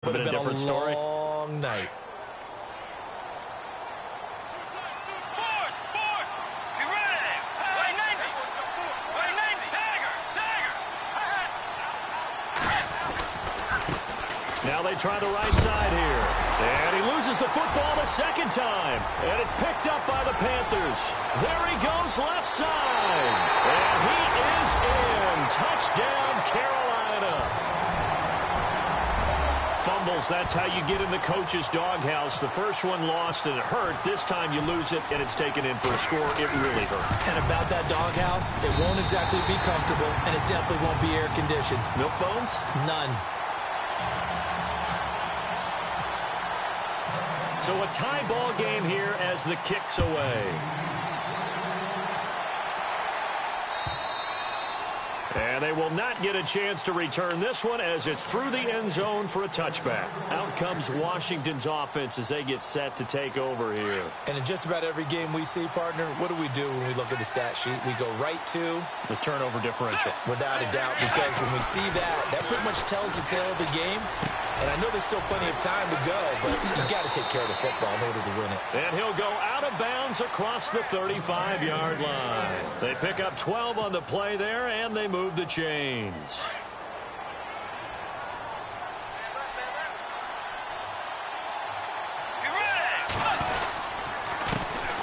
Would have been a different story. Long night. Now they try the right side here. And he loses the football the second time. And it's picked up by the Panthers. There he goes left side. And he is in. Touchdown, Carolina. Fumbles, that's how you get in the coach's doghouse. The first one lost and it hurt. This time you lose it and it's taken in for a score. It really hurt. And about that doghouse, it won't exactly be comfortable, and it definitely won't be air-conditioned. Milk bones? None. So a tie ball game here as the kick's away. And they will not get a chance to return this one as it's through the end zone for a touchback. Out comes Washington's offense as they get set to take over here. And in just about every game we see, partner, what do we do when we look at the stat sheet? We go right to the turnover differential. Without a doubt, because when we see that, that pretty much tells the tale of the game. And I know there's still plenty of time to go, but you've got to take care of the football in order to win it. And he'll go out of bounds across the 35-yard line. They pick up 12 on the play there, and they move the chains.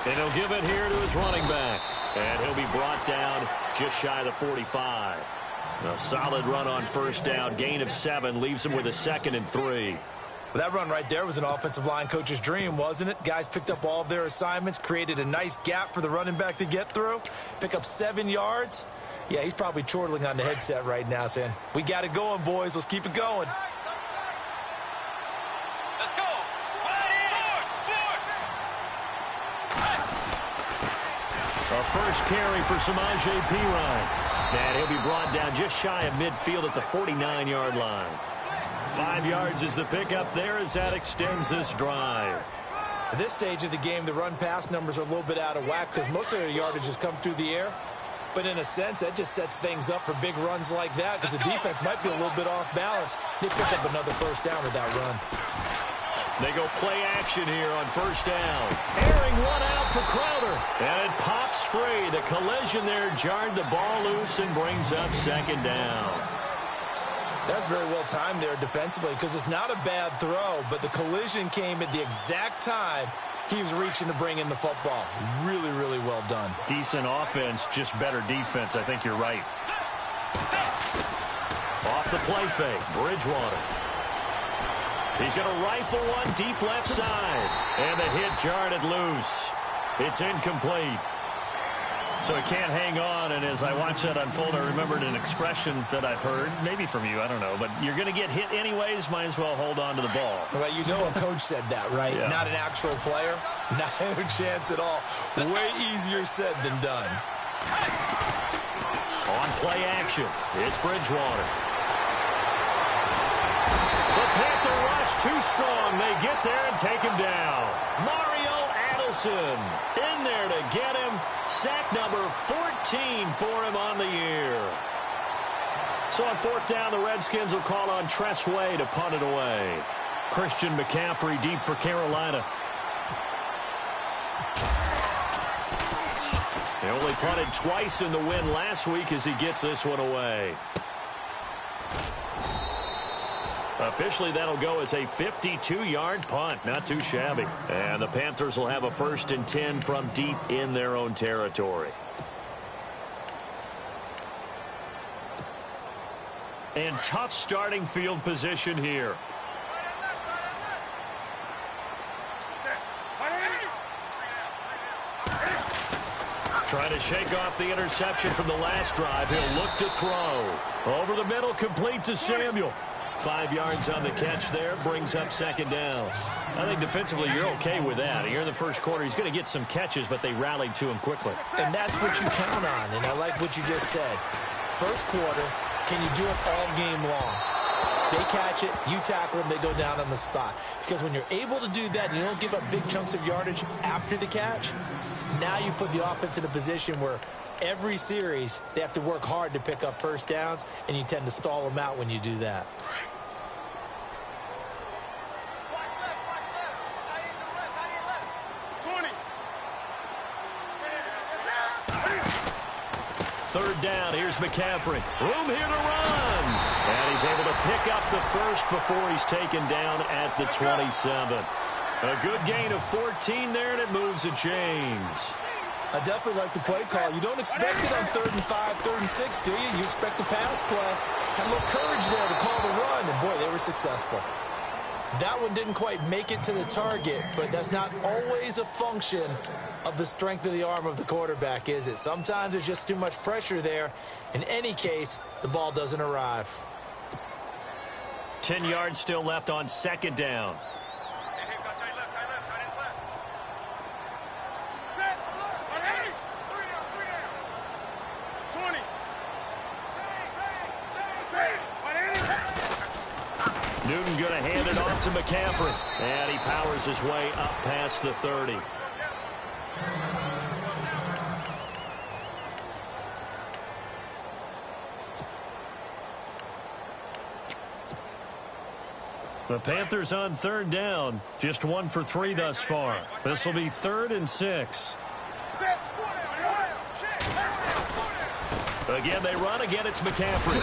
And he'll give it here to his running back. And he'll be brought down just shy of the 45. A solid run on first down. Gain of 7 leaves him with a 2nd and 3. Well, that run right there was an offensive line coach's dream, wasn't it? Guys picked up all of their assignments, created a nice gap for the running back to get through, pick up 7 yards. Yeah, he's probably chortling on the headset right now saying, we got it going, boys. Let's keep it going. Let's go. A first carry for Samaje Perine. And he'll be brought down just shy of midfield at the 49-yard line. 5 yards is the pickup there as that extends this drive. At this stage of the game, the run-pass numbers are a little bit out of whack because most of their yardage has come through the air. But in a sense, that just sets things up for big runs like that because the defense might be a little bit off balance. They pick up another first down with that run. They go play action here on first down. Airing one out for Crowder. And it pops free. The collision there jarred the ball loose and brings up 2nd down. That's very well timed there defensively because it's not a bad throw, but the collision came at the exact time he was reaching to bring in the football. Really, really well done. Decent offense, just better defense. I think you're right. Off the play fake, Bridgewater. He's going to rifle one deep left side. And the hit jarred it loose. It's incomplete. So he can't hang on, and as I watch that unfold, I remembered an expression that I've heard, maybe from you, I don't know, but you're going to get hit anyways, might as well hold on to the ball. Well, you know a coach said that, right? Yeah. Not an actual player. No chance at all. Way easier said than done. On play action, it's Bridgewater. The Panther rush too strong. They get there and take him down. Mario Adelson in there to get him. Sack number 14 for him on the year. So on 4th down, the Redskins will call on Tress Way to punt it away. Christian McCaffrey deep for Carolina. He only punted twice in the win last week as he gets this one away. Officially, that'll go as a 52-yard punt. Not too shabby. And the Panthers will have a 1st and 10 from deep in their own territory. And tough starting field position here. Trying to shake off the interception from the last drive. He'll look to throw. Over the middle, complete to Samuel. 5 yards on the catch there, brings up 2nd down. I think defensively you're okay with that. Here in the first quarter, he's going to get some catches, but they rallied to him quickly. And that's what you count on, and I like what you just said. First quarter, can you do it all game long? They catch it, you tackle them, they go down on the spot. Because when you're able to do that and you don't give up big chunks of yardage after the catch, now you put the offense in a position where every series they have to work hard to pick up first downs, and you tend to stall them out when you do that. Third down, here's McCaffrey. Room here to run. And he's able to pick up the first before he's taken down at the 27. A good gain of 14 there, and it moves the chains. I definitely like the play call. You don't expect it on 3rd and 5, 3rd and 6, do you? You expect a pass play. Had a little courage there to call the run, and boy, they were successful. That one didn't quite make it to the target, but that's not always a function of the strength of the arm of the quarterback, is it? Sometimes there's just too much pressure there. In any case, the ball doesn't arrive. 10 yards still left on 2nd down. Newton going to hand it off to McCaffrey. And he powers his way up past the 30. The Panthers on 3rd down. Just 1 for 3 thus far. This will be 3rd and 6. Again, they run. Again, it's McCaffrey.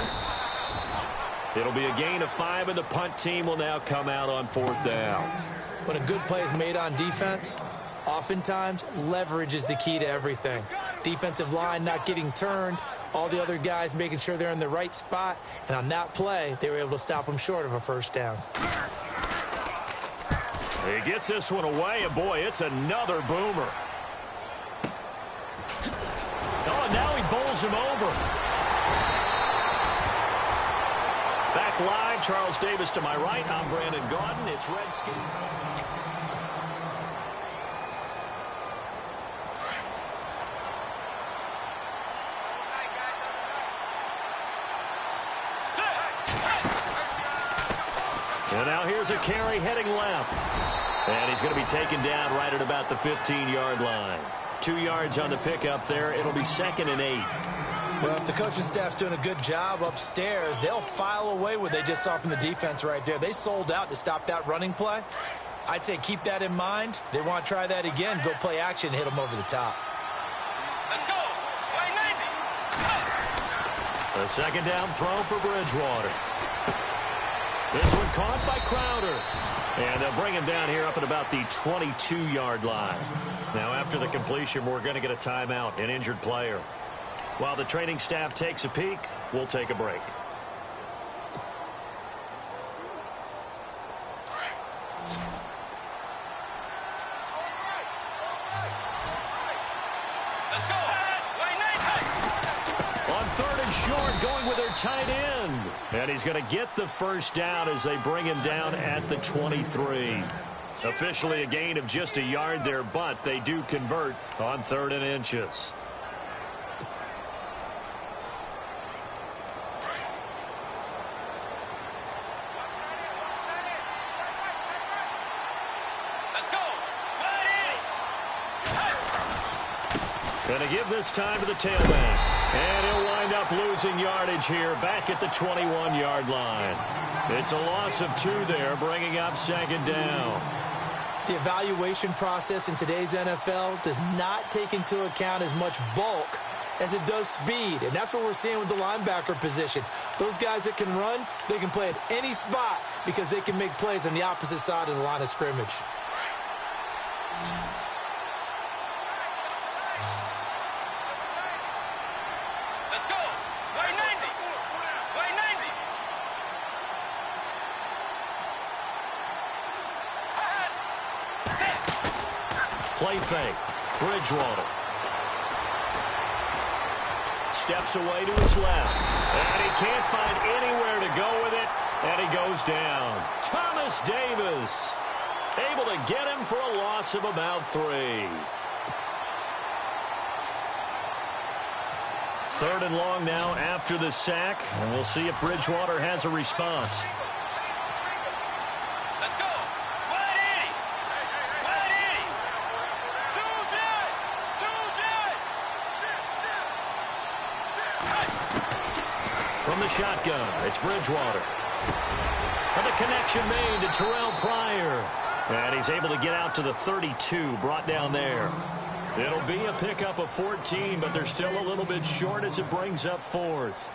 It'll be a gain of 5, and the punt team will now come out on 4th down. When a good play is made on defense, oftentimes leverage is the key to everything. Defensive line not getting turned, all the other guys making sure they're in the right spot, and on that play, they were able to stop them short of a 1st down. He gets this one away, and boy, it's another boomer. Oh, and now he bowls him over. Back live, Charles Davis to my right. I'm Brandon Gaudin. It's Redskin. And now here's a carry heading left. And he's going to be taken down right at about the 15-yard line. 2 yards on the pickup there. It'll be 2nd and 8. Well, if the coaching staff's doing a good job upstairs, they'll file away what they just saw from the defense right there. They sold out to stop that running play. I'd say keep that in mind. They want to try that again, go play action, hit them over the top. Let's go. A 2nd down throw for Bridgewater. This one caught by Crowder. And they'll bring him down here up at about the 22-yard line. Now, after the completion, we're going to get a timeout, an injured player. While the training staff takes a peek, we'll take a break. Let's go. On 3rd and short, going with their tight end. And he's going to get the 1st down as they bring him down at the 23. Officially a gain of just a yard there, but they do convert on 3rd and inches. Going to give this time to the tailback. And he'll wind up losing yardage here back at the 21-yard line. It's a loss of 2 there, bringing up 2nd down. The evaluation process in today's NFL does not take into account as much bulk as it does speed. And that's what we're seeing with the linebacker position. Those guys that can run, they can play at any spot because they can make plays on the opposite side of the line of scrimmage. Play fake. Bridgewater. Steps away to his left. And he can't find anywhere to go with it. And he goes down. Thomas Davis able to get him for a loss of about 3. 3rd and long now after the sack. And we'll see if Bridgewater has a response. From the shotgun, it's Bridgewater. And the connection made to Terrell Pryor. And he's able to get out to the 32, brought down there. It'll be a pickup of 14, but they're still a little bit short as it brings up fourth.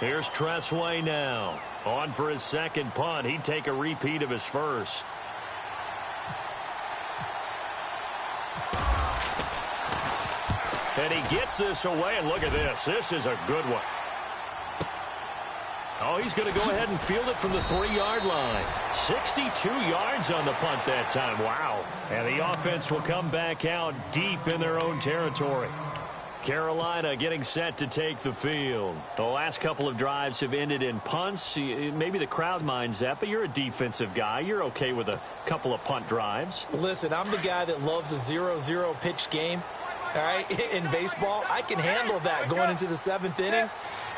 Here's Tressway now. On for his second punt. He'd take a repeat of his first. And he gets this away, and look at this. This is a good one. Oh, he's going to go ahead and field it from the 3-yard line. 62 yards on the punt that time. Wow. And the offense will come back out deep in their own territory. Carolina getting set to take the field. The last couple of drives have ended in punts. Maybe the crowd minds that, but you're a defensive guy. You're okay with a couple of punt drives. Listen, I'm the guy that loves a 0-0 pitch game. All right, in baseball, I can handle that going into the 7th inning.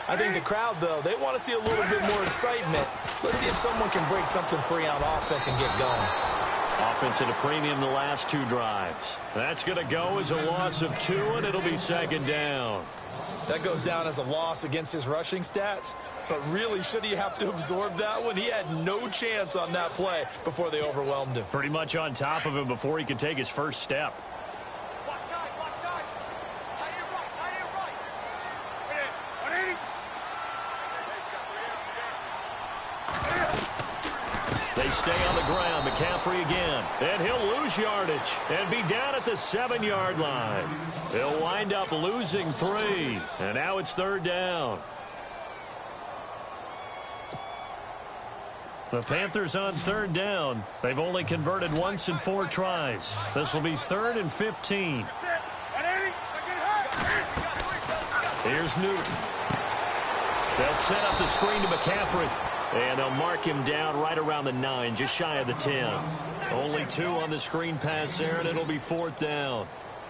I think the crowd, though, they want to see a little bit more excitement. Let's see if someone can break something free on offense and get going. Offense at a premium the last 2 drives. That's going to go as a loss of 2, and it'll be second down. That goes down as a loss against his rushing stats. But really, should he have to absorb that one? He had no chance on that play before they overwhelmed him. Pretty much on top of him before he could take his first step. They stay on the ground. McCaffrey again. And he'll lose yardage and be down at the 7-yard line. He'll wind up losing 3. And now it's third down. The Panthers on third down. They've only converted once in 4 tries. This will be 3rd and 15. Here's Newton. They'll set up the screen to McCaffrey. And they'll mark him down right around the 9, just shy of the 10. Only 2 on the screen pass there, and it'll be 4th down.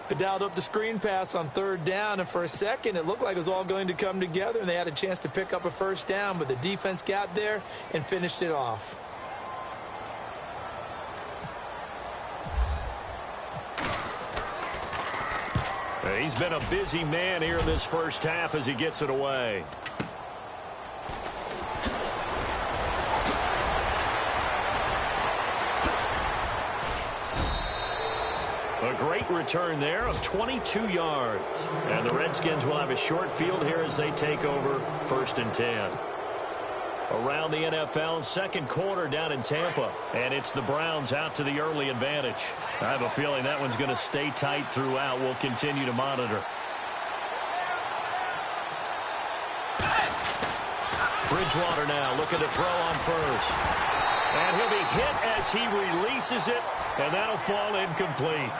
They dialed up the screen pass on 3rd down, and for a second, it looked like it was all going to come together, and they had a chance to pick up a first down, but the defense got there and finished it off. He's been a busy man here in this first half as he gets it away. A great return there of 22 yards. And the Redskins will have a short field here as they take over 1st and 10. Around the NFL, second quarter down in Tampa. And it's the Browns out to the early advantage. I have a feeling that one's going to stay tight throughout. We'll continue to monitor. Bridgewater now looking to throw on first. And he'll be hit as he releases it. And that'll fall incomplete.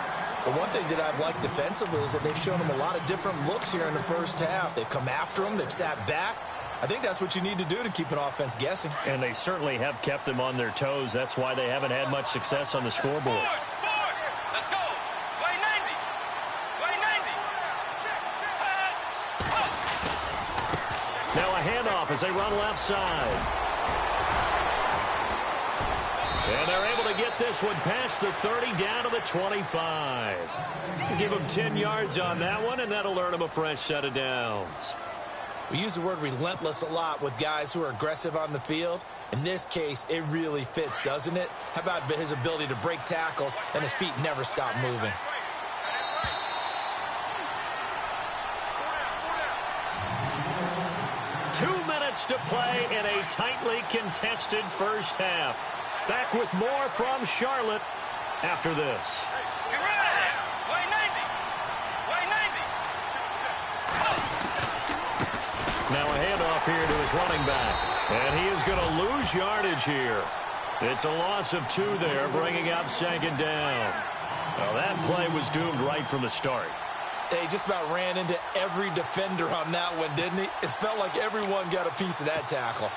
The one thing that I've liked defensively is that they've shown him a lot of different looks here in the first half. They've come after him. They've sat back. I think that's what you need to do to keep an offense guessing. And they certainly have kept them on their toes. That's why they haven't had much success on the scoreboard. Let's go. Play 90. Play 90. Now a handoff as they run left side. And they're able to get this one past the 30 down to the 25. Give them 10 yards on that one, and that'll earn them a fresh set of downs. We use the word relentless a lot with guys who are aggressive on the field. In this case, it really fits, doesn't it? How about his ability to break tackles and his feet never stop moving? To play in a tightly contested first half. Back with more from Charlotte after this. Play 90. Play 90. Now a handoff here to his running back. And he is going to lose yardage here. It's a loss of 2 there, bringing up second down. Well, that play was doomed right from the start. They just about ran into every defender on that one, didn't he? It felt like everyone got a piece of that tackle.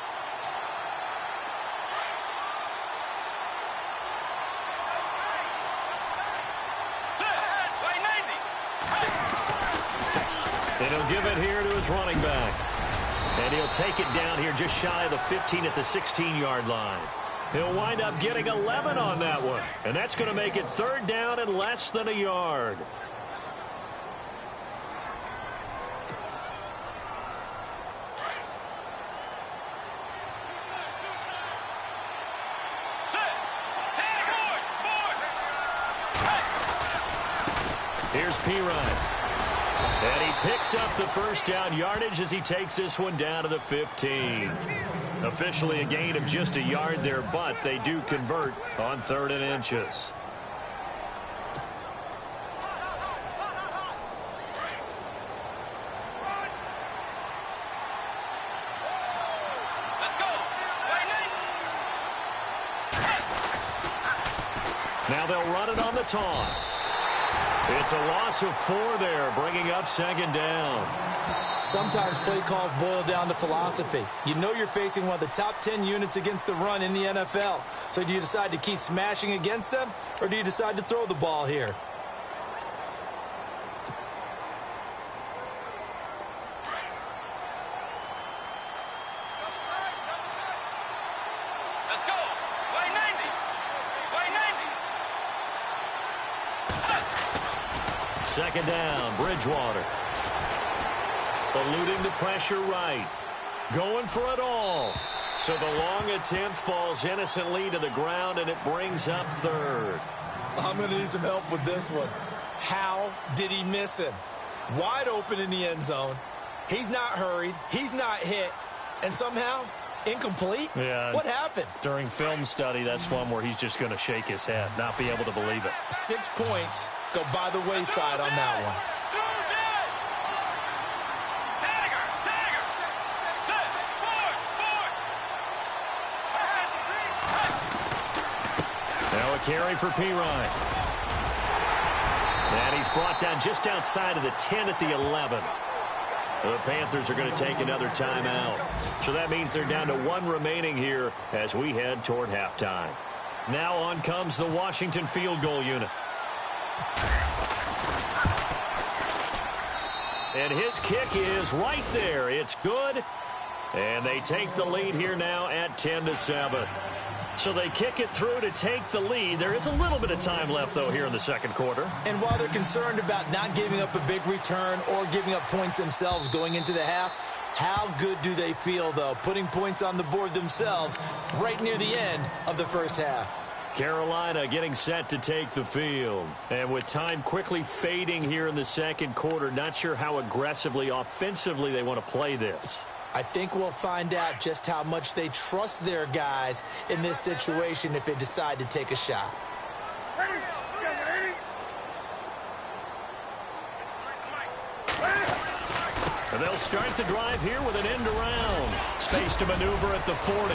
And he'll give it here to his running back. And he'll take it down here just shy of the 15 at the 16-yard line. He'll wind up getting 11 on that one. And that's going to make it third down and less than a yard. Here's Pirine. And he picks up the first down yardage as he takes this one down to the 15. Officially a gain of just a yard there, but they do convert on 3rd and inches. Now they'll run it on the toss. It's a loss of 4 there, bringing up 2nd down. Sometimes play calls boil down to philosophy. You know you're facing one of the top 10 units against the run in the NFL. So do you decide to keep smashing against them, or do you decide to throw the ball here? Let's go. Way 90. Way 90. 2nd down, Bridgewater. Eluding the pressure right. Going for it all. So the long attempt falls innocently to the ground, and it brings up 3rd. I'm going to need some help with this one. How did he miss him? Wide open in the end zone. He's not hurried. He's not hit. And somehow, incomplete? Yeah. What happened? During film study, that's one where he's just going to shake his head, not be able to believe it. 6 points go by the wayside on that one. Now a carry for Pirine. And he's brought down just outside of the 10 at the 11. The Panthers are going to take another timeout. So that means they're down to 1 remaining here as we head toward halftime. Now on comes the Washington field goal unit. And his kick is right there. It's good. And they take the lead here now at 10-7. So they kick it through to take the lead. There is a little bit of time left, though, here in the 2nd quarter. And while they're concerned about not giving up a big return or giving up points themselves going into the half, how good do they feel, though, putting points on the board themselves right near the end of the first half? Carolina getting set to take the field. And with time quickly fading here in the 2nd quarter, not sure how aggressively, offensively they want to play this. I think we'll find out just how much they trust their guys in this situation if they decide to take a shot. And they'll start the drive here with an end around. Space to maneuver at the 40.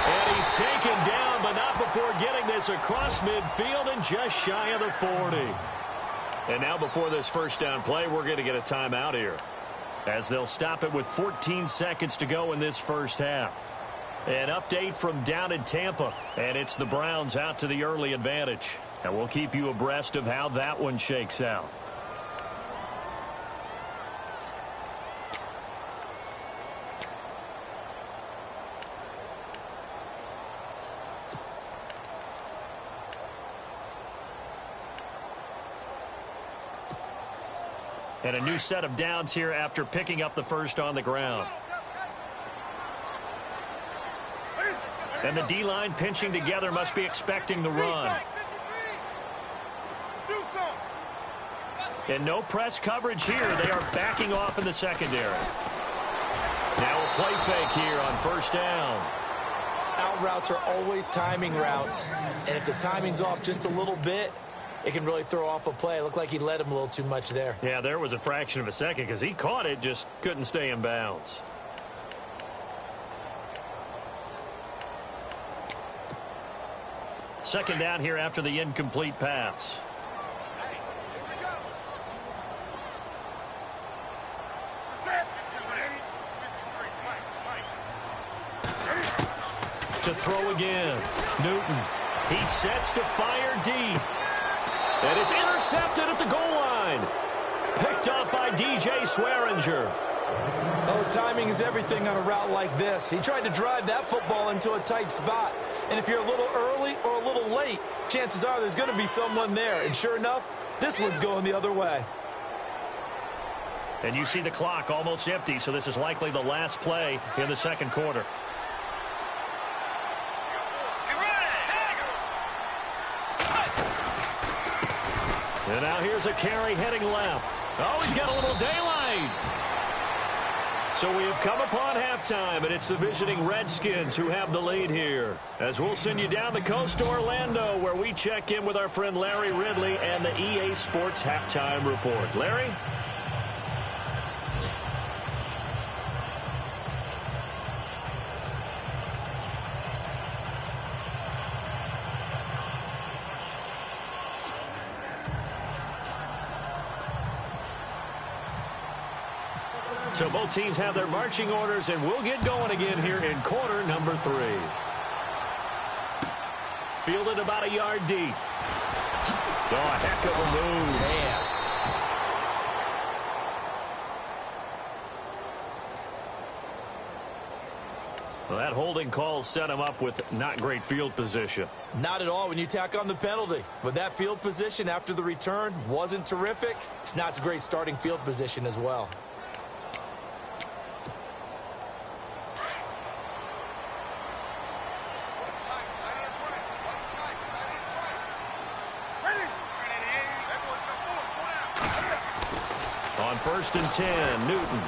And he's taken down, but not before getting this across midfield and just shy of the 40. And now before this first down play, we're going to get a timeout here, as they'll stop it with 14 seconds to go in this first half. An update from down in Tampa, and it's the Browns out to the early advantage. And we'll keep you abreast of how that one shakes out. And a new set of downs here after picking up the first on the ground. And the D-line pinching together, must be expecting the run. And no press coverage here. They are backing off in the secondary. Now a play fake here on first down. Out routes are always timing routes. And if the timing's off just a little bit, it can really throw off a play. It looked like he led him a little too much there. Yeah, there was a fraction of a second because he caught it, just couldn't stay in bounds. Second down here after the incomplete pass. To throw again. Newton. He sets to fire deep. And it's intercepted at the goal line. Picked up by DJ Swearinger. Oh, timing is everything on a route like this. He tried to drive that football into a tight spot. And if you're a little early or a little late, chances are there's going to be someone there. And sure enough, this one's going the other way. And you see the clock almost empty, so this is likely the last play in the 2nd quarter. And now here's a carry heading left. Oh, he's got a little daylight. So we have come upon halftime, and it's the visiting Redskins who have the lead here. As we'll send you down the coast to Orlando, where we check in with our friend Larry Ridley and the EA Sports Halftime Report. Larry? So both teams have their marching orders, and we'll get going again here in quarter number 3. Fielded about a yard deep. Oh, a heck of a move. Man. Well, that holding call set him up with not great field position. Not at all when you tack on the penalty. But that field position after the return wasn't terrific. It's not a great starting field position as well. On 1st and 10, Newton.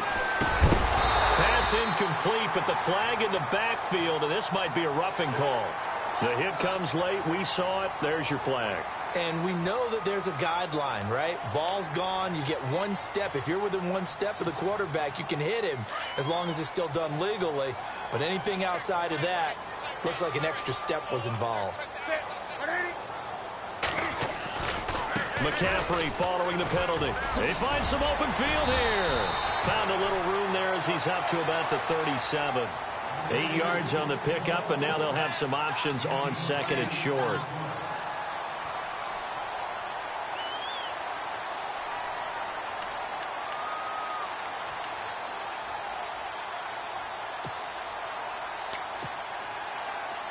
Pass incomplete, but the flag in the backfield, and this might be a roughing call. The hit comes late. We saw it. There's your flag. And we know that there's a guideline, right? Ball's gone. You get one step. If you're within one step of the quarterback, you can hit him as long as it's still done legally. But anything outside of that, looks like an extra step was involved. McCaffrey following the penalty. They find some open field here. Found a little room there as he's up to about the 37. 8 yards on the pickup, and now they'll have some options on 2nd and short.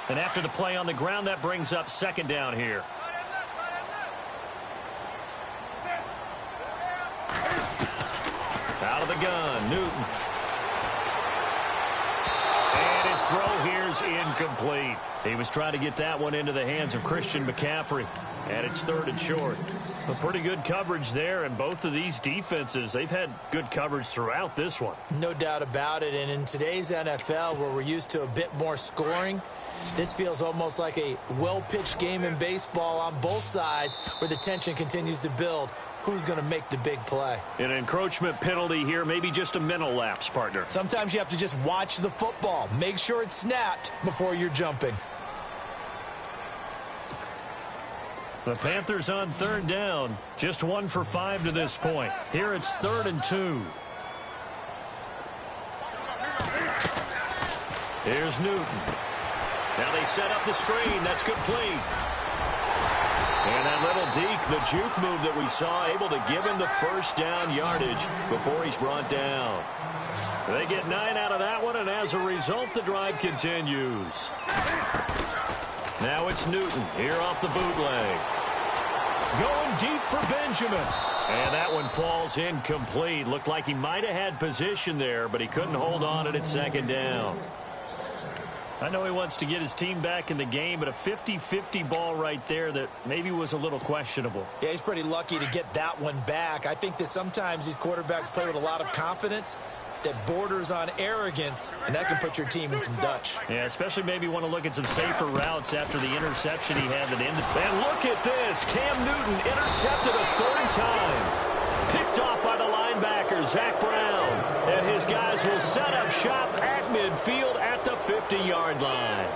And after the play on the ground, that brings up 2nd down here. Out of the gun, Newton. And his throw here's incomplete. He was trying to get that one into the hands of Christian McCaffrey. And it's 3rd and short. But pretty good coverage there, and both of these defenses, they've had good coverage throughout this one. No doubt about it. And in today's NFL, where we're used to a bit more scoring, this feels almost like a well-pitched game in baseball on both sides where the tension continues to build. Who's going to make the big play? An encroachment penalty here, maybe just a mental lapse, partner. Sometimes you have to just watch the football. Make sure it's snapped before you're jumping. The Panthers on 3rd down. Just 1 for 5 to this point. Here it's 3rd and 2. Here's Newton. Now they set up the screen. That's complete. And that little deke, the juke move that we saw, able to give him the 1st down yardage before he's brought down. They get 9 out of that one, and as a result, the drive continues. Now it's Newton here off the bootleg. Going deep for Benjamin. And that one falls incomplete. Looked like he might have had position there, but he couldn't hold on at 2nd down. I know he wants to get his team back in the game, but a 50-50 ball right there that maybe was a little questionable. Yeah, he's pretty lucky to get that one back. I think that sometimes these quarterbacks play with a lot of confidence that borders on arrogance, and that can put your team in some Dutch. Yeah, especially maybe want to look at some safer routes after the interception he had that ended. And look at this. Cam Newton intercepted a 3rd time. Picked off by the linebacker, Zach Brown. And his guys will set up shop at midfield at the 50-yard line.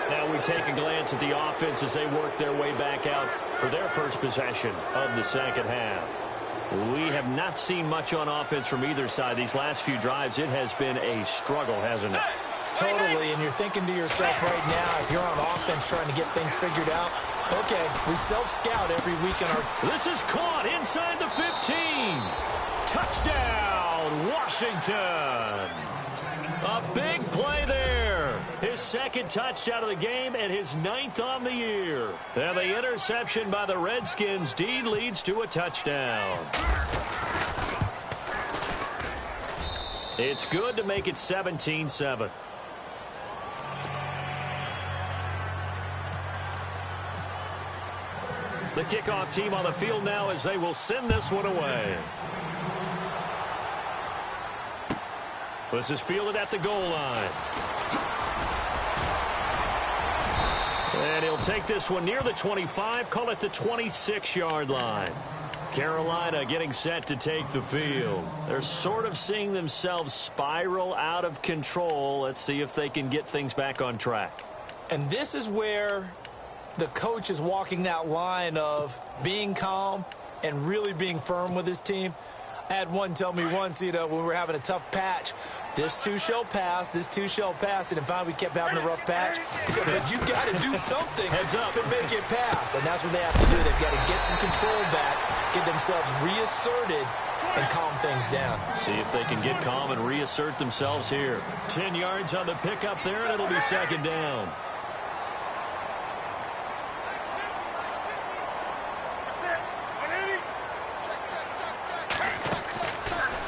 Now we take a glance at the offense as they work their way back out for their first possession of the 2nd half. We have not seen much on offense from either side. These last few drives, it has been a struggle, hasn't it? Totally, and you're thinking to yourself right now, if you're on offense trying to get things figured out, okay, we self-scout every week in our... This is caught inside the 15. Touchdown, Washington. A big play there. His 2nd touchdown of the game and his 9th on the year. And the interception by the Redskins indeed leads to a touchdown. It's good to make it 17-7. The kickoff team on the field now as they will send this one away. This is fielded at the goal line. And he'll take this one near the 25, call it the 26-yard line. Carolina getting set to take the field. They're sort of seeing themselves spiral out of control. Let's see if they can get things back on track. And this is where the coach is walking that line of being calm and really being firm with his team. I had one tell me once, when we were having a tough patch, this too shall pass, this too shall pass. And finally we kept having a rough patch. He said, but you've got to do something to make it pass. And that's what they have to do. They've got to get some control back, get themselves reasserted, and calm things down. See if they can get calm and reassert themselves here. 10 yards on the pickup there, and it'll be second down.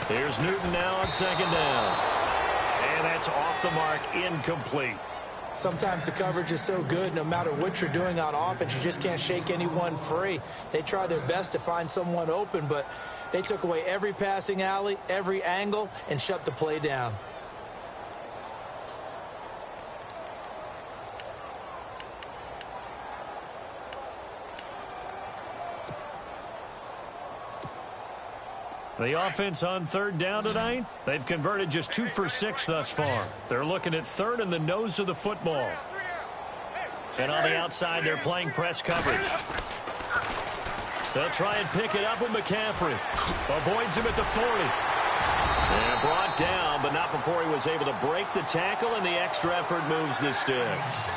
Here's Newton now on second down. And that's off the mark, incomplete. Sometimes the coverage is so good, no matter what you're doing on offense, you just can't shake anyone free. They try their best to find someone open, but they took away every passing alley, every angle, and shut the play down. The offense on third down tonight, they've converted just 2 for 6 thus far. They're looking at third in the nose of the football. And on the outside, they're playing press coverage. They'll try and pick it up with McCaffrey. Avoids him at the 40. And brought down, but not before he was able to break the tackle, and the extra effort moves the sticks.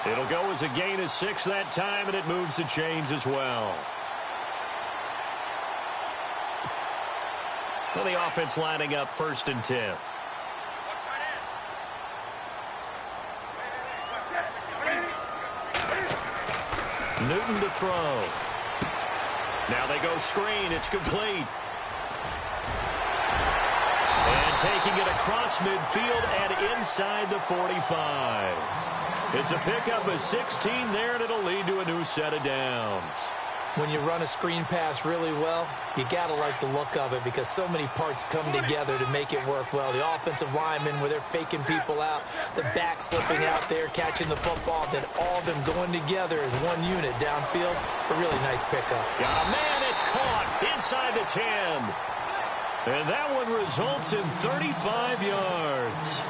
It'll go as a gain of 6 that time, and it moves the chains as well. Well, the offense lining up 1st and 10. Newton to throw. Now they go screen. It's complete. And taking it across midfield and inside the 45. It's a pickup of 16 there, and it'll lead to a new set of downs. When you run a screen pass really well, you got to like the look of it because so many parts come together to make it work well. The offensive linemen, where they're faking people out, the back slipping out there, catching the football, then all of them going together as one unit downfield. A really nice pickup. Got a man, it's caught inside the 10. And that one results in 35 yards.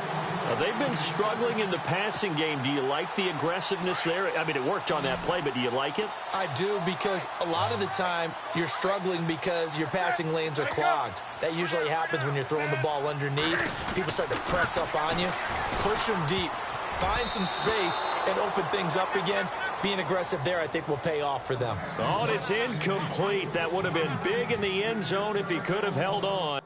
They've been struggling in the passing game. Do you like the aggressiveness there? I mean, it worked on that play, but do you like it? I do, because a lot of the time you're struggling because your passing lanes are clogged. That usually happens when you're throwing the ball underneath. People start to press up on you. Push them deep. Find some space and open things up again. Being aggressive there, I think, will pay off for them. Oh, and it's incomplete. That would have been big in the end zone if he could have held on.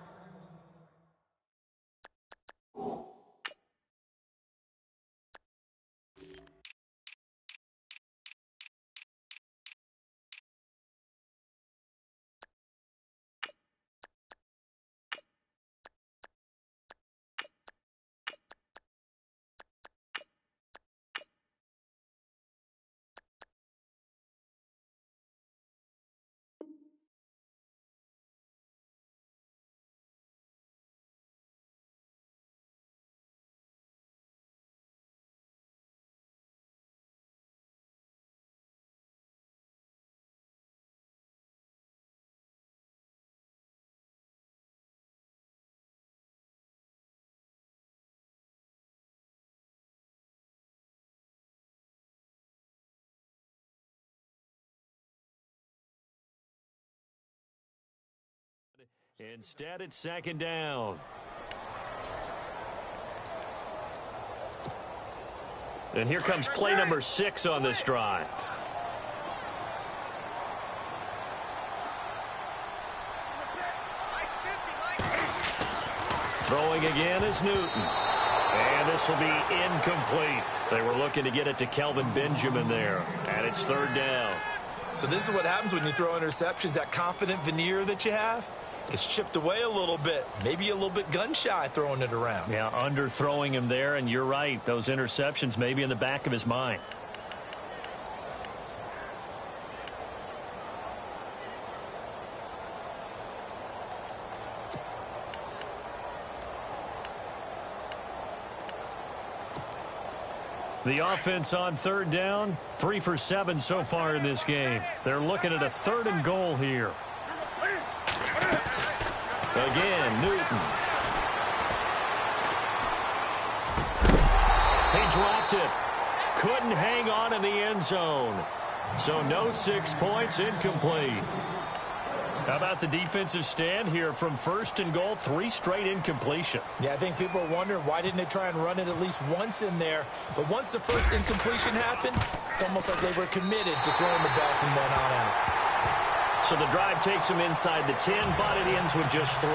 Instead, it's second down. And here comes play number 6 on this drive. Throwing again is Newton. And this will be incomplete. They were looking to get it to Kelvin Benjamin there. And it's third down. So this is what happens when you throw interceptions. That confident veneer that you have gets chipped away a little bit. Maybe a little bit gun-shy throwing it around. Yeah, underthrowing him there, and you're right. Those interceptions may be in the back of his mind. The offense on third down, 3 for 7 so far in this game. They're looking at a 3rd and goal here. Again, Newton. He dropped it. Couldn't hang on in the end zone. So no 6 points, incomplete. How about the defensive stand here from 1st and goal, 3 straight incompletion? Yeah, I think people are wondering why didn't they try and run it at least once in there. But once the first incompletion happened, it's almost like they were committed to throwing the ball from then on out. So the drive takes them inside the 10, but it ends with just 3.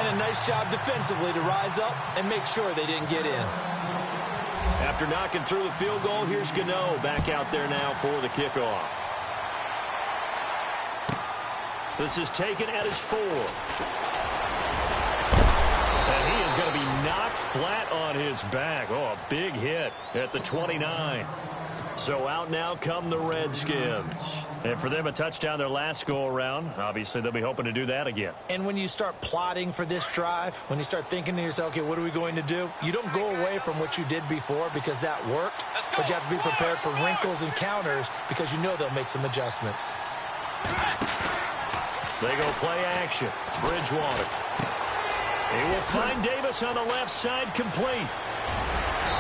And a nice job defensively to rise up and make sure they didn't get in. After knocking through the field goal, here's Gano back out there now for the kickoff. This is taken at his 4. And he is going to be knocked flat on his back. Oh, a big hit at the 29. So out now come the Redskins. And for them, a touchdown their last go-around. Obviously, they'll be hoping to do that again. And when you start plotting for this drive, when you start thinking to yourself, okay, what are we going to do? You don't go away from what you did before because that worked. But you have to be prepared for wrinkles and counters because you know they'll make some adjustments. They go play action. Bridgewater. He will find Davis on the left side, complete.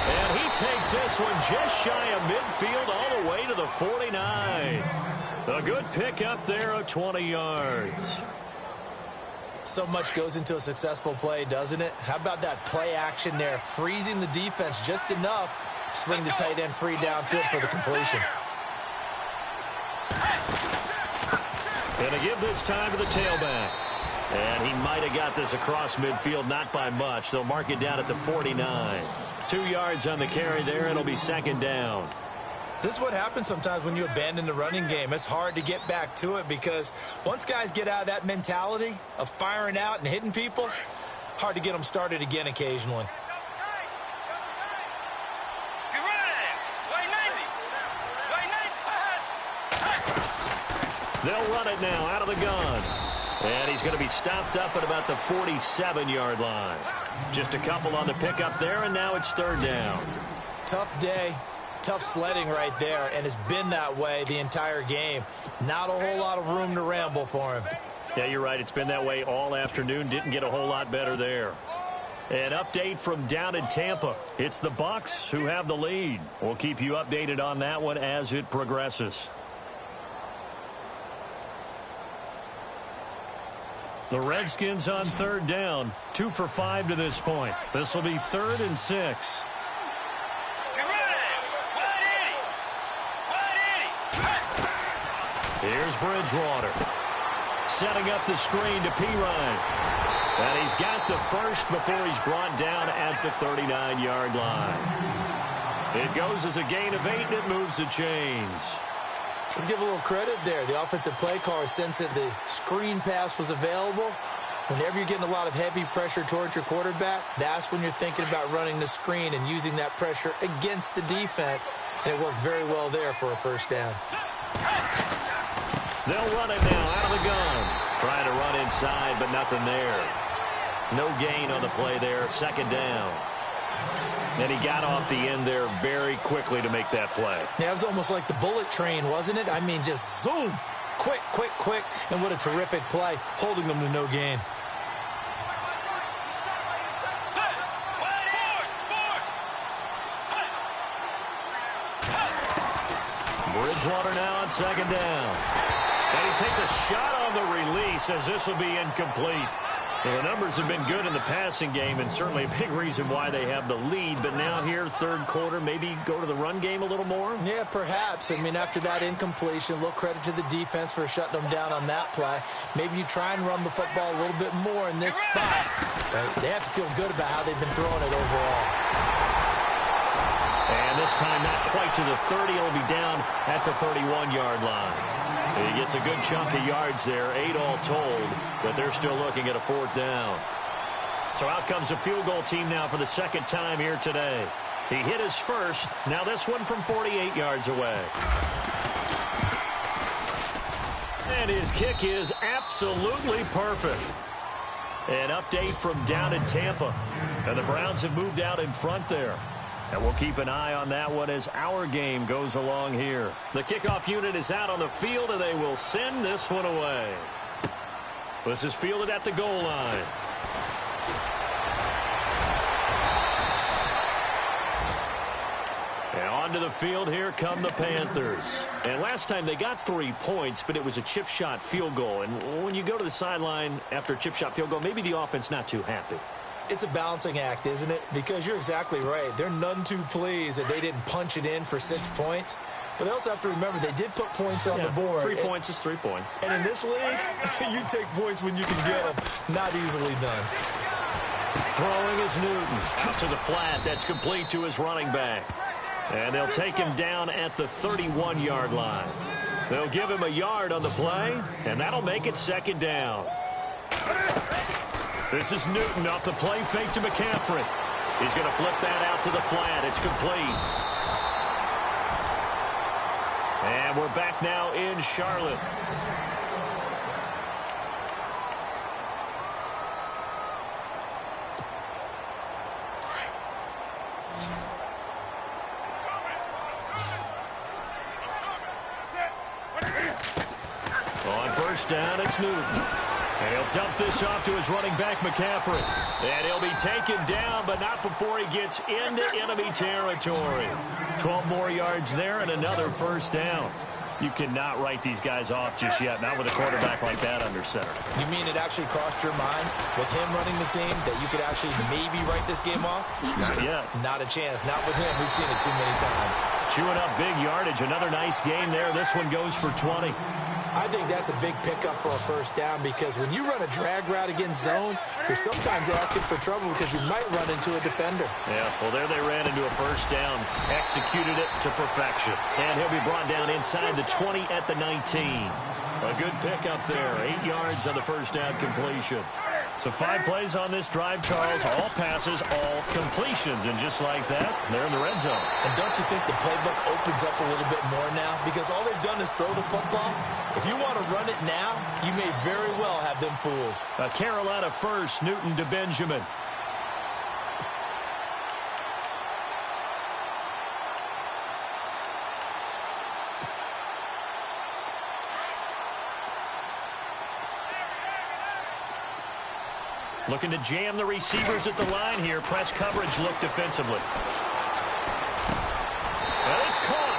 And he takes this one just shy of midfield all the way to the 49. A good pick up there of 20 yards. So much goes into a successful play, doesn't it? How about that play action there, freezing the defense just enough to bring the tight end free downfield for the completion. Going to give this time to the tailback. And he might have got this across midfield, not by much. They'll mark it down at the 49. 2 yards on the carry there. It'll be 2nd down. This is what happens sometimes when you abandon the running game. It's hard to get back to it because once guys get out of that mentality of firing out and hitting people, hard to get them started again occasionally. They'll run it now out of the gun. And he's going to be stopped up at about the 47-yard line. Just a couple on the pickup there, and now it's 3rd down. Tough day, tough sledding right there, and it's been that way the entire game. Not a whole lot of room to ramble for him. Yeah, you're right. It's been that way all afternoon. Didn't get a whole lot better there. An update from down in Tampa. It's the Bucs who have the lead. We'll keep you updated on that one as it progresses. The Redskins on 3rd down, 2 for 5 to this point. This will be 3rd and 6. Here's Bridgewater. Setting up the screen to Pirine. And he's got the first before he's brought down at the 39-yard line. It goes as a gain of 8, and it moves the chains. Let's give a little credit there. The offensive play caller sensed that the screen pass was available. Whenever you're getting a lot of heavy pressure towards your quarterback, that's when you're thinking about running the screen and using that pressure against the defense. And it worked very well there for a 1st down. They'll run it now out of the gun. Trying to run inside, but nothing there. No gain on the play there. 2nd down. And he got off the end there very quickly to make that play. Yeah, it was almost like the bullet train, wasn't it? I mean, just zoom. Quick, quick, quick. And what a terrific play, holding them to no gain. Bridgewater now on 2nd down. And he takes a shot on the release as this will be incomplete. Well, the numbers have been good in the passing game, and certainly a big reason why they have the lead. But now here, 3rd quarter, maybe go to the run game a little more? Yeah, perhaps. I mean, after that incompletion, a little credit to the defense for shutting them down on that play. Maybe you try and run the football a little bit more in this spot. They have to feel good about how they've been throwing it overall. And this time, not quite to the 30. It'll be down at the 31-yard line. He gets a good chunk of yards there, 8 all told, but they're still looking at a 4th down. So out comes the field goal team now for the 2nd time here today. He hit his first. Now this one from 48 yards away. And his kick is absolutely perfect. An update from down in Tampa. And the Browns have moved out in front there. And we'll keep an eye on that one as our game goes along here. The kickoff unit is out on the field, and they will send this one away. This is fielded at the goal line. And onto the field, here come the Panthers. And last time they got 3 points, but it was a chip shot field goal. And when you go to the sideline after a chip shot field goal, maybe the offense not too happy. It's a balancing act, isn't it? Because you're exactly right. They're none too pleased that they didn't punch it in for 6 points. But they also have to remember they did put points on the board. 3 points is 3 points. And in this league, you take points when you can get them. Not easily done. Throwing is Newton. Out to the flat. That's complete to his running back. And they'll take him down at the 31-yard line. They'll give him a yard on the play, and that'll make it second down. This is Newton off the play fake to McCaffrey. He's going to flip that out to the flat. It's complete. And we're back now in Charlotte. On first down, it's Newton. And he'll dump this off to his running back, McCaffrey. And he'll be taken down, but not before he gets into enemy territory. 12 more yards there and another first down. You cannot write these guys off just yet, not with a quarterback like that under center. You mean it actually crossed your mind with him running the team that you could actually maybe write this game off? Not yet. Not a chance. Not with him. We've seen it too many times. Chewing up big yardage. Another nice gain there. This one goes for 20. I think that's a big pickup for a first down because when you run a drag route against zone, you're sometimes asking for trouble because you might run into a defender. Yeah, well, there they ran into a first down. Executed it to perfection. And he'll be brought down inside the 20 at the 19. A good pickup there. 8 yards on the first down completion. So 5 plays on this drive, Charles. All passes, all completions. And just like that, they're in the red zone. And don't you think the playbook opens up a little bit more now? Because all they've done is throw the football. If you want to run it now, you may very well have them fooled. A Carolina first, Newton to Benjamin. Looking to jam the receivers at the line here. Press coverage look defensively. And it's caught.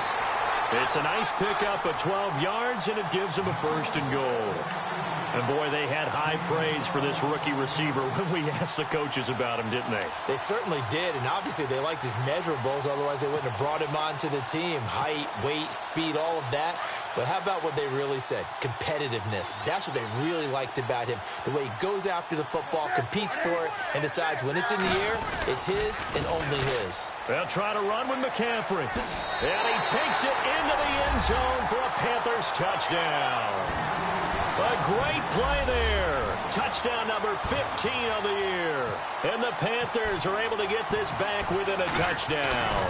It's a nice pickup of 12 yards, and it gives them a first and goal. And, boy, they had high praise for this rookie receiver when we asked the coaches about him, didn't they? They certainly did, and obviously they liked his measurables. Otherwise, they wouldn't have brought him onto the team. Height, weight, speed, all of that. But how about what they really said? Competitiveness. That's what they really liked about him. The way he goes after the football, competes for it, and decides when it's in the air, it's his and only his. They'll try to run with McCaffrey. And he takes it into the end zone for a Panthers touchdown. A great play there. Touchdown number 15 of the year. And the Panthers are able to get this back within a touchdown.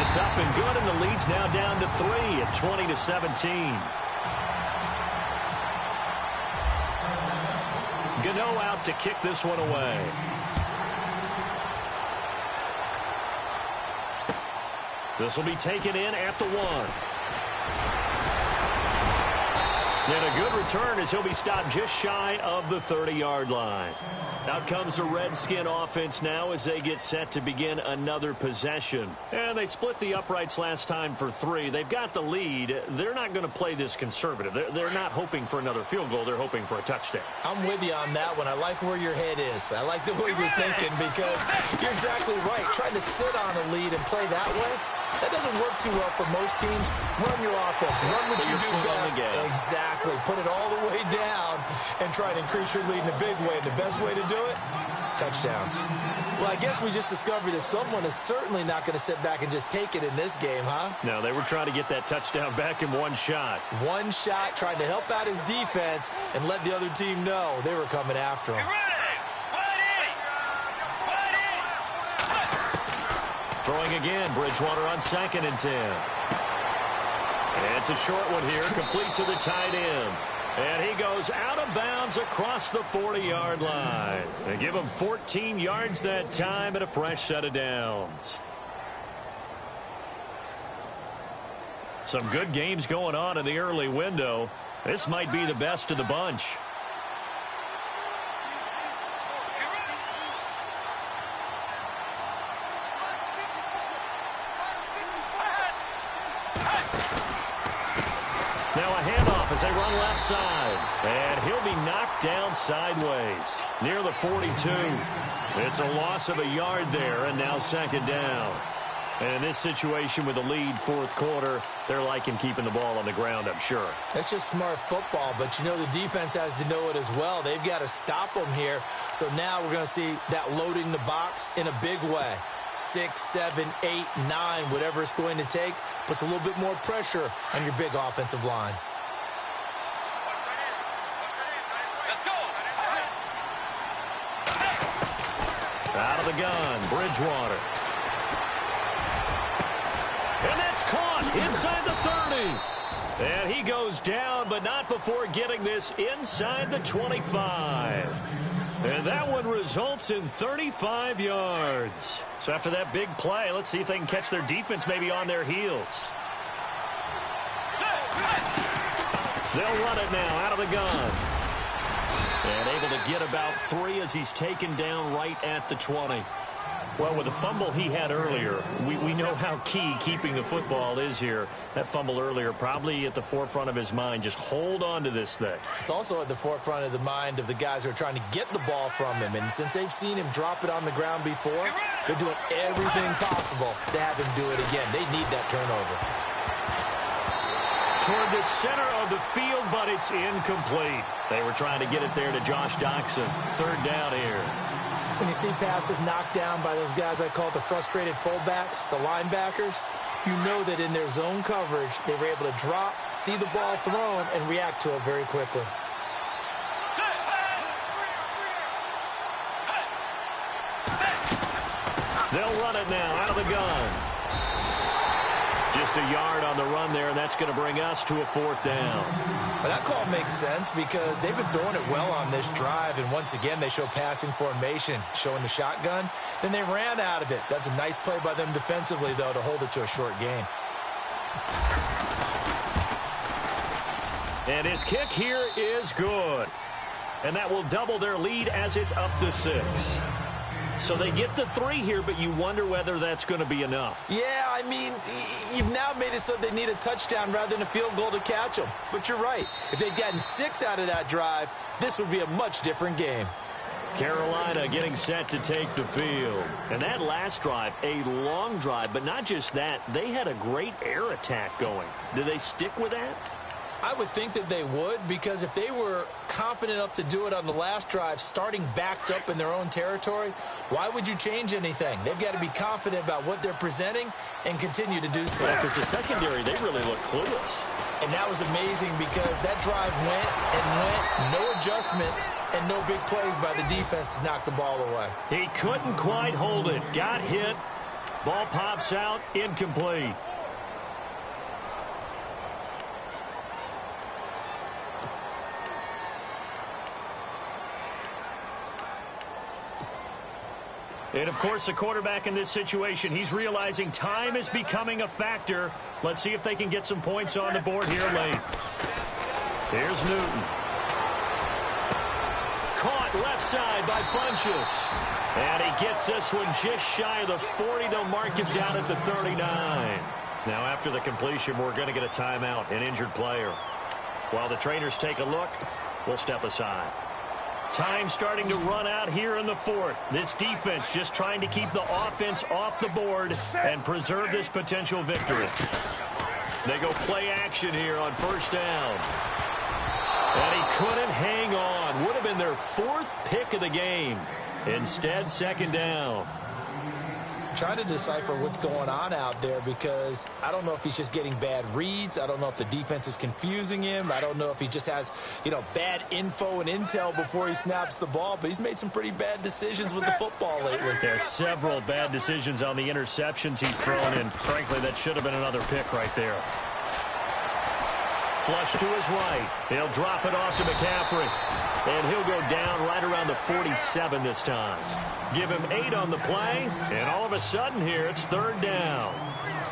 It's up and good, and the lead's now down to 3 at 20-17. Gano out to kick this one away. This will be taken in at the 1. And a good return as he'll be stopped just shy of the 30-yard line. Out comes the Redskin offense now as they get set to begin another possession. And they split the uprights last time for 3. They've got the lead. They're not going to play this conservative. They're not hoping for another field goal. They're hoping for a touchdown. I'm with you on that one. I like where your head is. I like the way you're thinking because you're exactly right. Trying to sit on a lead and play that way, that doesn't work too well for most teams. Run your offense. Run what you do best. Exactly. Put it all the way down and try to increase your lead in a big way. And the best way to do it, touchdowns. Well, I guess we just discovered that someone is certainly not going to sit back and just take it in this game, huh? No, they were trying to get that touchdown back in one shot. One shot, trying to help out his defense and let the other team know they were coming after him. Throwing again, Bridgewater on 2nd and 10. And it's a short one here, complete to the tight end. And he goes out of bounds across the 40-yard line. They give him 14 yards that time and a fresh set of downs. Some good games going on in the early window. This might be the best of the bunch. Now a handoff as they run left side. And he'll be knocked down sideways near the 42. It's a loss of a yard there, and now second down. And in this situation with the lead fourth quarter, they're liking keeping the ball on the ground, I'm sure. That's just smart football, but you know the defense has to know it as well. They've got to stop them here. So now we're going to see that loading the box in a big way. 6, 7, 8, 9, whatever it's going to take, puts a little bit more pressure on your big offensive line. Let's go. Out of the gun, Bridgewater. And that's caught inside the 30. And he goes down, but not before getting this inside the 25. And that one results in 35 yards. So after that big play, let's see if they can catch their defense maybe on their heels. They'll run it now out of the gun. And able to get about 3 as he's taken down right at the 20. Well, with the fumble he had earlier, we know how key keeping the football is here. That fumble earlier probably at the forefront of his mind. Just hold on to this thing. It's also at the forefront of the mind of the guys who are trying to get the ball from him. And since they've seen him drop it on the ground before, they're doing everything possible to have him do it again. They need that turnover. Toward the center of the field, but it's incomplete. They were trying to get it there to Josh Doxson. Third down here. When you see passes knocked down by those guys I call the frustrated fullbacks, the linebackers, you know that in their zone coverage, they were able to drop, see the ball thrown, and react to it very quickly. They'll run it now out of the gun. Just a yard on the run there, and that's going to bring us to a fourth down. Well, that call makes sense because they've been throwing it well on this drive, and once again, they show passing formation, showing the shotgun. Then they ran out of it. That's a nice play by them defensively, though, to hold it to a short gain. And his kick here is good. And that will double their lead as it's up to 6. So they get the 3 here, but you wonder whether that's going to be enough. Yeah, I mean, you've now made it so they need a touchdown rather than a field goal to catch them. But you're right. If they'd gotten 6 out of that drive, this would be a much different game. Carolina getting set to take the field. And that last drive, a long drive, but not just that. They had a great air attack going. Do they stick with that? I would think that they would, because if they were confident enough to do it on the last drive, starting backed up in their own territory, why would you change anything? They've got to be confident about what they're presenting and continue to do so. Because the secondary, they really look clueless. And that was amazing because that drive went and went, no adjustments and no big plays by the defense to knock the ball away. He couldn't quite hold it. Got hit. Ball pops out. Incomplete. And, of course, the quarterback in this situation, he's realizing time is becoming a factor. Let's see if they can get some points on the board here late. Here's Newton. Caught left side by Funchess. And he gets this one just shy of the 40. They'll mark him down at the 39. Now, after the completion, we're going to get a timeout, an injured player. While the trainers take a look, we'll step aside. Time starting to run out here in the fourth. This defense just trying to keep the offense off the board and preserve this potential victory. They go play action here on first down. And he couldn't hang on. Would have been their 4th pick of the game. Instead, second down. Trying to decipher what's going on out there because I don't know if he's just getting bad reads. I don't know if the defense is confusing him. I don't know if he just has, bad info and intel before he snaps the ball. But he's made some pretty bad decisions with the football lately. Yeah, several bad decisions on the interceptions he's thrown, and frankly, that should have been another pick right there. Flush to his right. He'll drop it off to McCaffrey. And he'll go down right around the 47 this time. Give him 8 on the play, and all of a sudden here it's third down.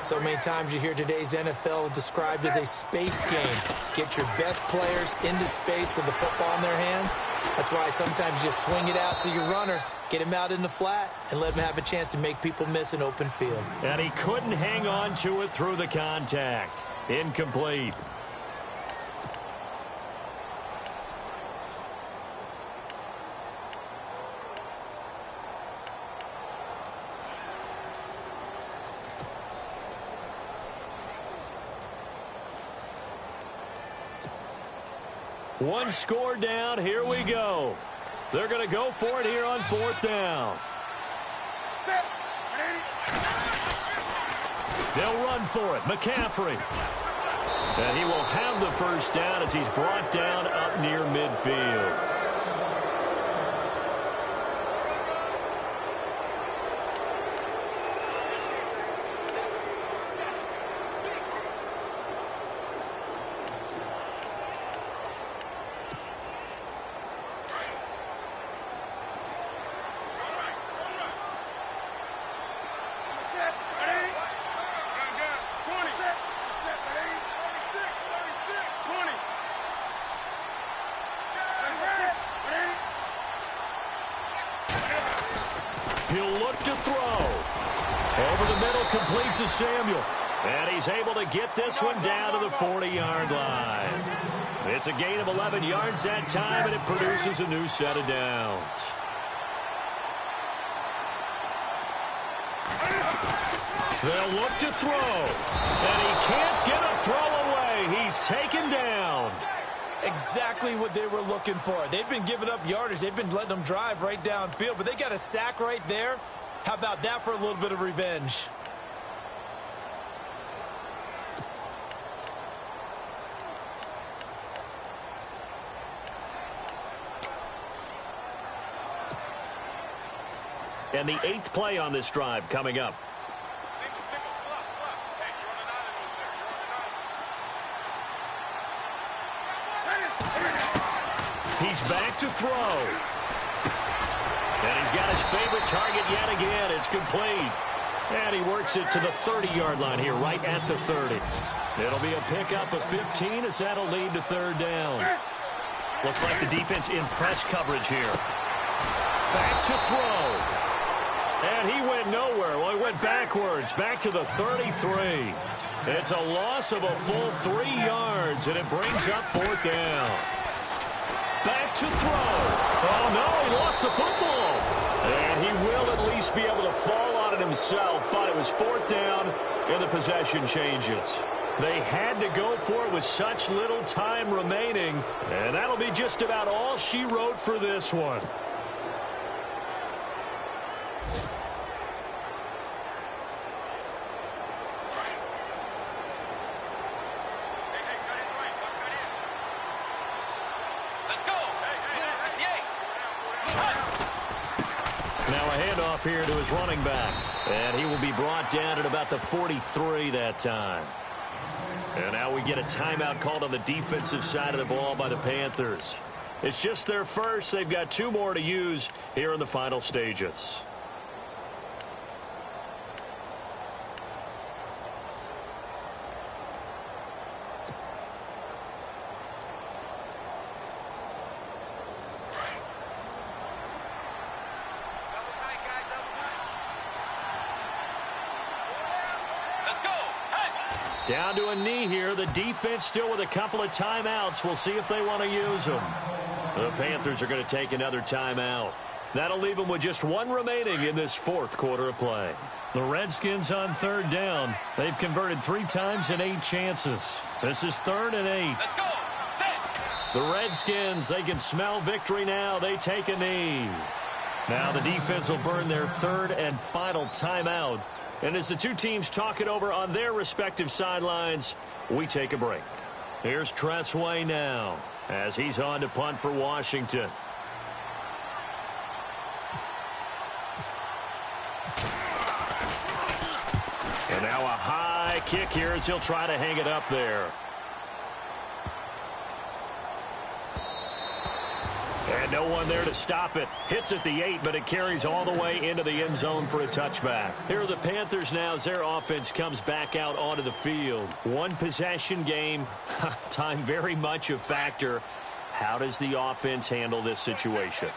So many times you hear today's NFL described as a space game. Get your best players into space with the football in their hands. That's why sometimes you swing it out to your runner, get him out in the flat, and let him have a chance to make people miss an open field. And he couldn't hang on to it through the contact. Incomplete. One score down. Here we go. They're going to go for it here on fourth down. They'll run for it. McCaffrey. And he will have the first down as he's brought down up near midfield. He'll look to throw. Over the middle, complete to Samuel. And he's able to get this one down to the 40-yard line. It's a gain of 11 yards that time, and it produces a new set of downs. They'll look to throw. And he can't get a throw away. He's taken down. Exactly what they were looking for. They've been giving up yardage. They've been letting them drive right downfield, but they got a sack right there. How about that for a little bit of revenge? And the 8th play on this drive coming up. Single, slot. Hey, you're on an island over there. He's back to throw. And he's got his favorite target yet again. It's complete. And he works it to the 30-yard line here, right at the 30. It'll be a pickup of 15 as that'll lead to third down. Looks like the defense in press coverage here. Back to throw. And he went nowhere. Well, he went backwards, back to the 33. It's a loss of a full 3 yards, and it brings up fourth down. Back to throw. Oh, no, he lost the football. And he will at least be able to fall on it himself, but it was fourth down, and the possession changes. They had to go for it with such little time remaining, and that'll be just about all she wrote for this one. Here to his running back, and he will be brought down at about the 43 that time. And now we get a timeout called on the defensive side of the ball by the Panthers. It's just their first. They've got 2 more to use here in the final stages. Down to a knee here. The defense still with a couple of timeouts. We'll see if they want to use them. The Panthers are going to take another timeout. That'll leave them with just 1 remaining in this 4th quarter of play. The Redskins on third down. They've converted 3 times in 8 chances. This is 3rd and 8. Let's go. Set. The Redskins, they can smell victory now. They take a knee. Now the defense will burn their 3rd and final timeout. And as the 2 teams talk it over on their respective sidelines, we take a break. Here's Tressway now as he's on to punt for Washington. And now a high kick here as he'll try to hang it up there. And no one there to stop it. Hits at the 8, but it carries all the way into the end zone for a touchback. Here are the Panthers now as their offense comes back out onto the field. One possession game. Time very much a factor. How does the offense handle this situation?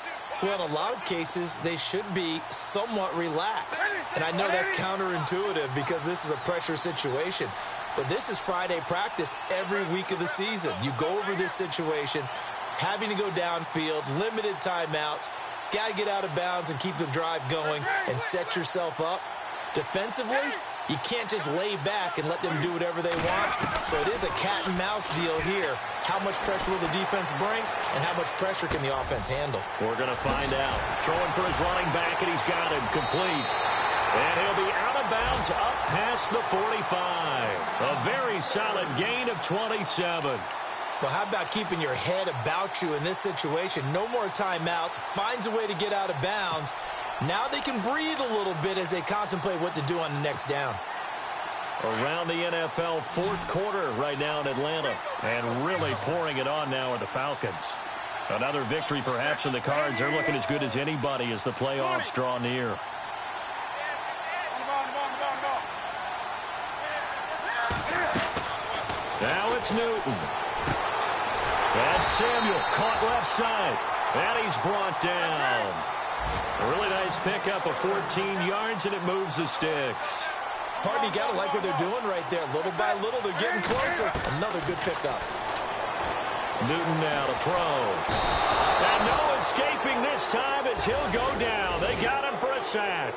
Well, in a lot of cases, they should be somewhat relaxed. And I know that's counterintuitive because this is a pressure situation. But this is Friday practice every week of the season. You go over this situation, having to go downfield, limited timeouts, got to get out of bounds and keep the drive going and set yourself up. Defensively, you can't just lay back and let them do whatever they want. So it is a cat and mouse deal here. How much pressure will the defense bring and how much pressure can the offense handle? We're going to find out. Throwing for his running back, and he's got him complete. And he'll be out of bounds up past the 45. A very solid gain of 27. Well, how about keeping your head about you in this situation? No more timeouts. Finds a way to get out of bounds. Now they can breathe a little bit as they contemplate what to do on the next down. Around the NFL fourth quarter right now in Atlanta. And really pouring it on now are the Falcons. Another victory perhaps in the cards. They're looking as good as anybody as the playoffs draw near. Now it's Newton. And Samuel caught left side. And he's brought down. A really nice pickup of 14 yards, and it moves the sticks. Pardon, you got to like what they're doing right there. Little by little, they're getting closer. Another good pickup. Newton now to throw. And no escaping this time as he'll go down. They got him for a sack.